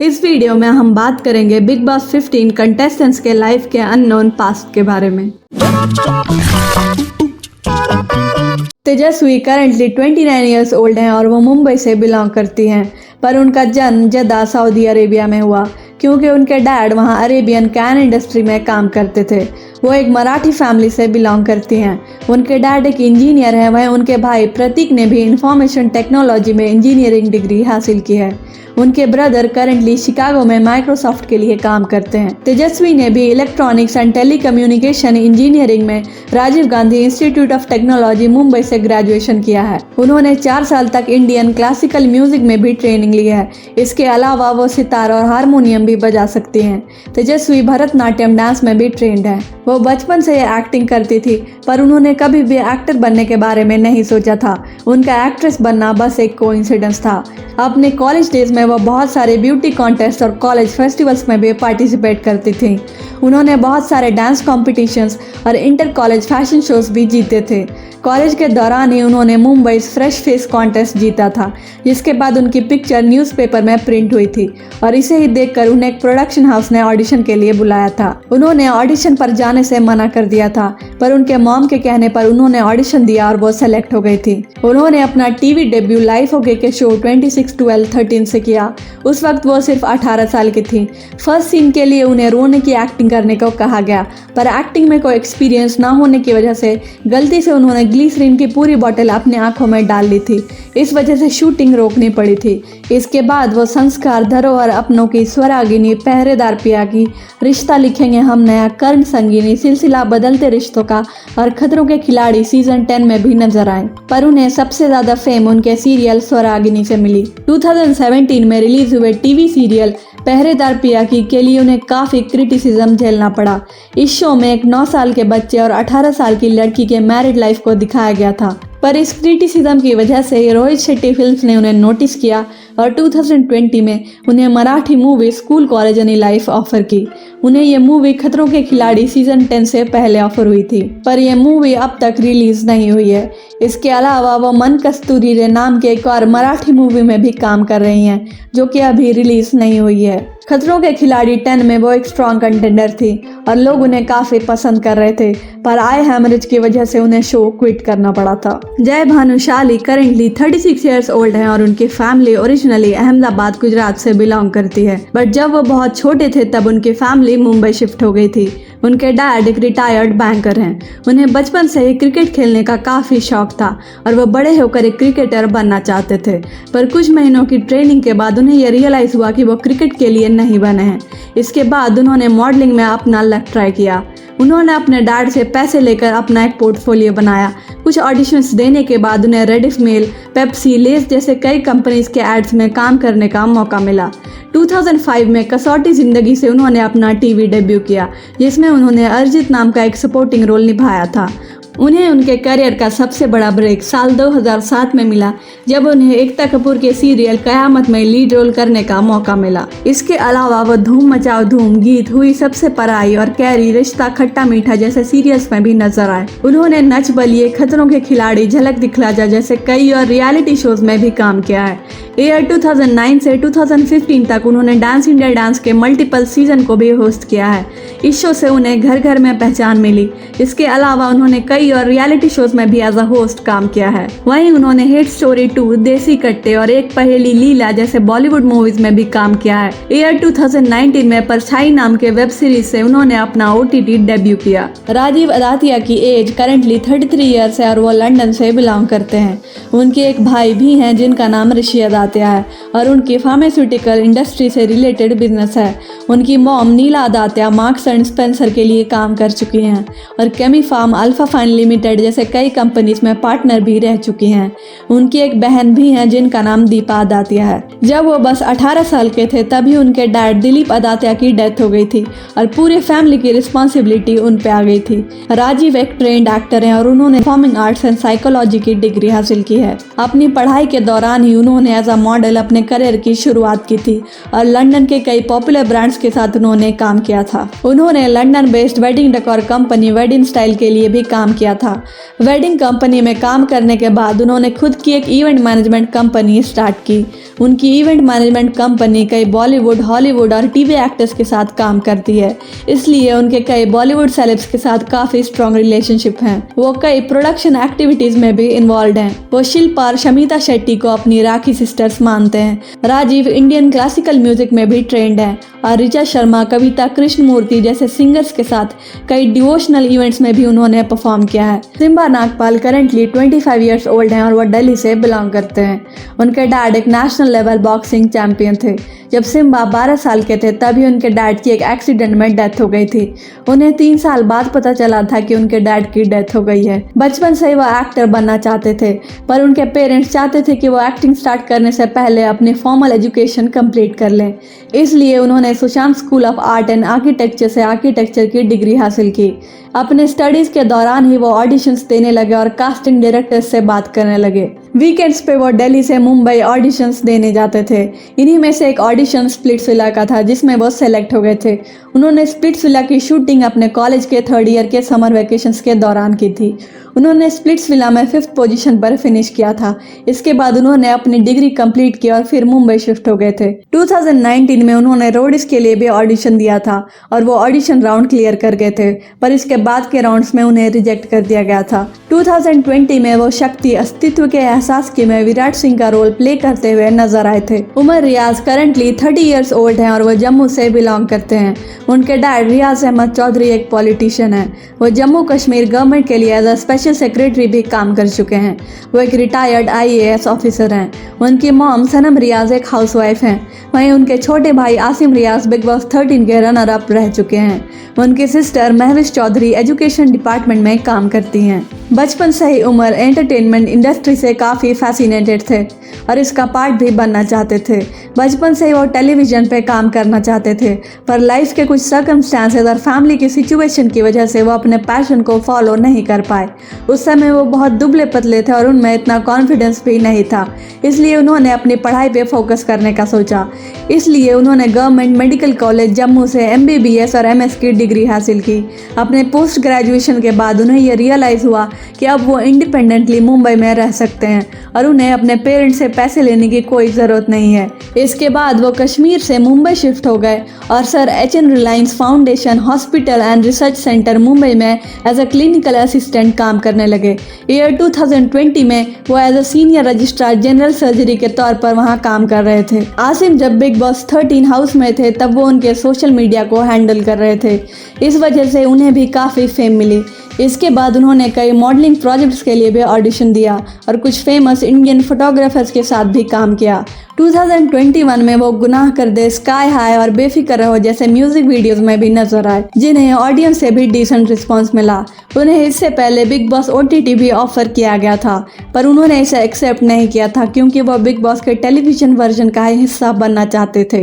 इस वीडियो में हम बात करेंगे बिग बॉस 15 कंटेस्टेंट्स के लाइफ के अननोन पास्ट के बारे में। तेजस्वी करंटली 29 इयर्स ओल्ड हैं और वो मुंबई से बिलोंग करती हैं, पर उनका जन्म जद्दा सऊदी अरेबिया में हुआ क्योंकि उनके डैड वहाँ अरेबियन कैन इंडस्ट्री में काम करते थे। वो एक मराठी फैमिली से बिलोंग करती हैं। उनके डैड एक इंजीनियर हैं, वहीं उनके भाई प्रतीक ने भी इंफॉर्मेशन टेक्नोलॉजी में इंजीनियरिंग डिग्री हासिल की है। उनके ब्रदर करंटली शिकागो में माइक्रोसॉफ्ट के लिए काम करते हैं। तेजस्वी ने भी इलेक्ट्रॉनिक्स एंड टेलीकम्युनिकेशन इंजीनियरिंग में Rajiv Gandhi institute of technology Mumbai से ग्रेजुएशन किया है। उन्होंने 4 साल तक इंडियन क्लासिकल म्यूजिक में भी ट्रेनिंग ली है। इसके अलावा वो सितार और हारमोनियम भी बजा सकती हैं। तेजस्वी भरतनाट्यम डांस में भी ट्रेंड है। वो बचपन से एक्टिंग करती थी, पर उन्होंने कभी भी एक्टर बनने के बारे में नहीं सोचा था। उनका एक्ट्रेस बनना बस एक कोइंसिडेंस था। अपने कॉलेज डेज में वो बहुत सारे ब्यूटी कॉन्टेस्ट और कॉलेज फेस्टिवल्स में भी पार्टिसिपेट करती थी। उन्होंने बहुत सारे डांस कॉम्पिटिशन्स और इंटर कॉलेज फैशन शोज भी जीते थे। कॉलेज के दौरान ही उन्होंने मुंबई फ्रेश फेस कॉन्टेस्ट जीता था, जिसके बाद उनकी पिक्चर न्यूज़पेपर में प्रिंट हुई थी और इसे ही देखकर उन्हें एक प्रोडक्शन हाउस ने ऑडिशन के लिए बुलाया था। उन्होंने ऑडिशन पर जाने से मना कर दिया था, पर उनके मॉम के कहने पर उन्होंने ऑडिशन दिया और वो सेलेक्ट हो गई थी। उन्होंने अपना टीवी डेब्यू लाइफ ओके के शो 26/12/13 से किया। उस वक्त वो सिर्फ 18 साल की थी। फर्स्ट सीन के लिए उन्हें रोने की एक्टिंग करने को कहा गया, पर एक्टिंग में कोई एक्सपीरियंस ना होने की वजह से गलती से उन्होंने ग्लिसरीन की पूरी बोतल अपने आंखों में डाल ली थी। इस वजह से शूटिंग रोकनी पड़ी थी। इसके बाद वो संस्कार, धरोहर, अपनों की, स्वरागिनी, पहरेदार पिया की, रिश्ता लिखेंगे हम नया, कर्ण संगीनी, सिलसिला बदलते रिश्तों का और खतरों के खिलाड़ी सीजन 10 में भी नजर आए। पर उन्हें सबसे ज्यादा फेम उनके सीरियल स्वरागिनी से मिली। 2017 में रिलीज हुए टीवी सीरियल पहरेदार पिया की के लिए उन्हें काफी क्रिटिसिज्म झेलना पड़ा। इस शो में एक 9 साल के बच्चे और 18 साल की लड़की के मैरिड लाइफ को दिखाया गया था, पर इस क्रिटिसिज्म की वजह से रोहित शेट्टी फिल्म्स ने उन्हें नोटिस किया और 2020 में उन्हें Marathi movie school college any life offer की। उन्हें यह मूवी खतरों के खिलाड़ी सीजन 10 से पहले ऑफर हुई थी, पर यह मूवी अब तक रिलीज नहीं हुई है। इसके अलावा वो मन कस्तूरी रे नाम के एक और मराठी मूवी में भी काम कर रही हैं, जो कि अभी रिलीज नहीं हुई है। खतरों के खिलाड़ी 10 में वो एक स्ट्रॉन्ग कंटेंडर थी और लोग उन्हें काफी पसंद कर रहे थे, पर आई हैमरेज की वजह से उन्हें शो क्विट करना पड़ा था। जय भानुशाली करंटली 36 इयर्स ओल्ड हैं और उनकी फैमिली ओरिजिनली अहमदाबाद गुजरात से बिलोंग करती है, बट जब वो बहुत छोटे थे तब उनकी फैमिली मुंबई शिफ्ट हो गई थी। उनके डैड एक रिटायर्ड बैंकर हैं। उन्हें बचपन से ही क्रिकेट खेलने का काफ़ी शौक था और वो बड़े होकर एक क्रिकेटर बनना चाहते थे, पर कुछ महीनों की ट्रेनिंग के बाद उन्हें यह रियलाइज़ हुआ कि वो क्रिकेट के लिए नहीं बने हैं। इसके बाद उन्होंने मॉडलिंग में अपना लक ट्राई किया। उन्होंने अपने डैड से पैसे लेकर अपना एक पोर्टफोलियो बनाया। कुछ ऑडिशंस देने के बाद उन्हें रेडिफमेल, पेप्सी, लेस जैसे कई कंपनीज के एड्स में काम करने का मौका मिला। 2005 में कसौटी जिंदगी से उन्होंने अपना टीवी डेब्यू किया, जिसमें उन्होंने अरिजीत नाम का एक सपोर्टिंग रोल निभाया था। उन्हें उनके करियर का सबसे बड़ा ब्रेक साल 2007 में मिला, जब उन्हें एकता कपूर के सीरियल कयामत में लीड रोल करने का मौका मिला। इसके अलावा वो धूम मचाओ धूम, गीत, हुई सबसे पराई और कैरी, रिश्ता खट्टा मीठा जैसे सीरियल्स में भी नजर आए। उन्होंने नच बलिए, खतरों के खिलाड़ी, झलक दिखला जा जैसे कई और रियलिटी शोज में भी काम किया है। ईयर 2009 से 2015 तक उन्होंने डांस इंडिया डांस के मल्टीपल सीजन को भी होस्ट किया है। इस शो से उन्हें घर घर में पहचान मिली। इसके अलावा उन्होंने कई और रियलिटी शोज में भी एज अ होस्ट काम किया है। वहीं उन्होंने हिट स्टोरी 2, देसी कट्टे और एक पहेली लीला जैसे बॉलीवुड मूवीज में भी काम किया है। ईयर 2019 में परछाई नाम के वेब सीरीज से उन्होंने अपना OTT डेब्यू किया। राजीव अदातिया की एज करंटली 33 ईयर्स है और वो लंदन से बिलोंग करते हैं। उनके एक भाई भी हैं जिनका नाम ऋषि अदातिया है और उनकी फार्मास्यूटिकल इंडस्ट्री से रिलेटेड बिजनेस है। उनकी mom Neela Adatia marks and Spencer के लिए काम कर चुकी हैं और केमी फार्म, अल्फा फाइन लिमिटेड जैसे कई कंपनीज में पार्टनर भी रह चुकी हैं। उनकी एक बहन भी है जिनका नाम दीपा अदातिया है। जब वो बस 18 साल के थे तभी उनके डैड दिलीप अदातिया की डेथ हो गई थी और पूरे फैमिली की रिस्पॉन्सिबिलिटी उन पे आ गई थी। राजीव एक ट्रेंड एक्टर हैं और उन्होंने परफॉर्मिंग आर्ट्स एंड साइकोलॉजी की डिग्री हासिल की है। अपनी पढ़ाई के दौरान ही उन्होंने एज अ मॉडल अपने करियर की शुरुआत की थी और लंदन के कई पॉपुलर ब्रांड्स के साथ उन्होंने काम किया था। उन्होंने London based wedding decor company wedding style के लिए भी काम किया था। वेडिंग कंपनी में काम करने के बाद उन्होंने खुद की एक इवेंट मैनेजमेंट कंपनी स्टार्ट की। उनकी इवेंट मैनेजमेंट कंपनी कई बॉलीवुड, हॉलीवुड और टीवी एक्टर्स के साथ काम करती है, इसलिए उनके कई बॉलीवुड सेलेब्स के साथ काफी स्ट्रॉन्ग रिलेशनशिप हैं। वो कई प्रोडक्शन एक्टिविटीज में भी इन्वॉल्व हैं। वो शिल्पा और शमिता शेट्टी को अपनी राखी सिस्टर्स मानते हैं। राजीव इंडियन क्लासिकल म्यूजिक में भी ट्रेंड है और ऋचा शर्मा, कविता कृष्णमूर्ति जैसे सिंगर्स के साथ कई डिवोशनल इवेंट्स में भी उन्होंने परफॉर्म किया है। Simba Nagpal currently 25 years old हैं और वो दिल्ली से बिलोंग करते हैं। उनके डैड एक नेशनल लेवल बॉक्सिंग चैंपियन थे। जब सिम्बा 12 साल के थे तभी उनके डैड की एक एक्सीडेंट में डेथ हो गई थी। उन्हें 3 साल बाद पता चला था कि उनके डैड की डेथ हो गई है। बचपन से ही वो एक्टर बनना चाहते थे, पर उनके पेरेंट्स चाहते थे कि वो एक्टिंग स्टार्ट करने से पहले अपनी फॉर्मल एजुकेशन कंप्लीट कर लें। इसलिए उन्होंने Sushant school of art and architecture से आर्किटेक्चर की डिग्री हासिल की। अपने स्टडीज के दौरान ही वो ऑडिशंस देने लगे और कास्टिंग डायरेक्टर्स से बात करने लगे। वीकेंड्स पे वो दिल्ली से मुंबई ऑडिशंस देने जाते थे। इन्हीं में से एक ऑडिशन स्प्लिट्सविला का था जिसमें वो सेलेक्ट हो गए थे। उन्होंने स्प्लिट्सविला की शूटिंग अपने कॉलेज के 3rd ईयर के समर वेकेशंस के दौरान की थी। उन्होंने स्प्लिट्सविला में 5th पोजीशन पर फिनिश किया था। इसके बाद उन्होंने अपनी डिग्री कंप्लीट की और फिर मुंबई शिफ्ट हो गए थे। 2019 में उन्होंने रोडिस के लिए भी ऑडिशन दिया था और वो ऑडिशन राउंड क्लियर कर गए थे, पर इसके बाद के राउंड्स में उन्हें रिजेक्ट कर दिया गया था। 2020 में वो शक्ति अस्तित्व के एहसास की में विराट सिंह का रोल प्ले करते हुए नजर आए थे। उमर रियाज करंटली 30 इयर्स ओल्ड हैं और वो जम्मू से बिलोंग करते हैं। उनके डैड रियाज अहमद चौधरी एक पॉलिटिशियन है। वो जम्मू कश्मीर गवर्नमेंट के लिए एज अ स्पेशल सेक्रेटरी भी काम कर चुके हैं। वो एक रिटायर्ड IAS ऑफिसर हैं। उनकी मॉम सनम रियाज एक हाउसवाइफ हैं। वहीं उनके छोटे भाई आसिम रियाज बिग बॉस 13 के रनर अप रह चुके हैं। उनकी sister Mahvish Chaudhary education department में काम करती हैं। बचपन से ही उमर एंटरटेनमेंट इंडस्ट्री से काफ़ी फैसिनेटेड थे और इसका पार्ट भी बनना चाहते थे। बचपन से ही वो टेलीविज़न पे काम करना चाहते थे, पर लाइफ के कुछ सर्कमस्टांसेस और फैमिली की सिचुएशन की वजह से वो अपने पैशन को फॉलो नहीं कर पाए। उस समय वो बहुत दुबले पतले थे और उनमें इतना कॉन्फिडेंस भी नहीं था, इसलिए उन्होंने अपनी पढ़ाई पे फोकस करने का सोचा। इसलिए उन्होंने गवर्नमेंट मेडिकल कॉलेज जम्मू से MBBS और MS की डिग्री हासिल की। अपने पोस्ट ग्रेजुएशन के बाद उन्हें यह रियलाइज़ हुआ कि अब वो इंडिपेंडेंटली मुंबई में रह सकते हैं और उन्हें अपने पेरेंट्स से पैसे लेने की कोई ज़रूरत नहीं है। इसके बाद वो कश्मीर से मुंबई शिफ्ट हो गए और sir HN Reliance foundation hospital and research centre Mumbai में एज अ क्लिनिकल असिस्टेंट काम करने लगे। ईयर 2020 में वो as a senior registrar general surgery के तौर पर वहाँ काम कर रहे थे। आसिम जब बिग बॉस 13 हाउस में थे तब वो उनके सोशल मीडिया को हैंडल कर रहे थे। इस वजह से उन्हें भी काफ़ी फेम मिली। इसके बाद उन्होंने कई मॉडलिंग प्रोजेक्ट्स के लिए भी ऑडिशन दिया और कुछ फेमस इंडियन फोटोग्राफर्स के साथ भी काम किया। 2021 में वो गुनाह कर दे, स्काई हाई और बेफिक्र रहो जैसे म्यूजिक वीडियोस में भी नजर आए, जिन्हें ऑडियंस से भी डिसेंट रिस्पांस मिला। उन्हें इससे पहले बिग बॉस OTT भी ऑफर किया गया था, पर उन्होंने इसे एक्सेप्ट नहीं किया था क्योंकि वो बिग बॉस के टेलीविजन वर्जन का हिस्सा बनना चाहते थे।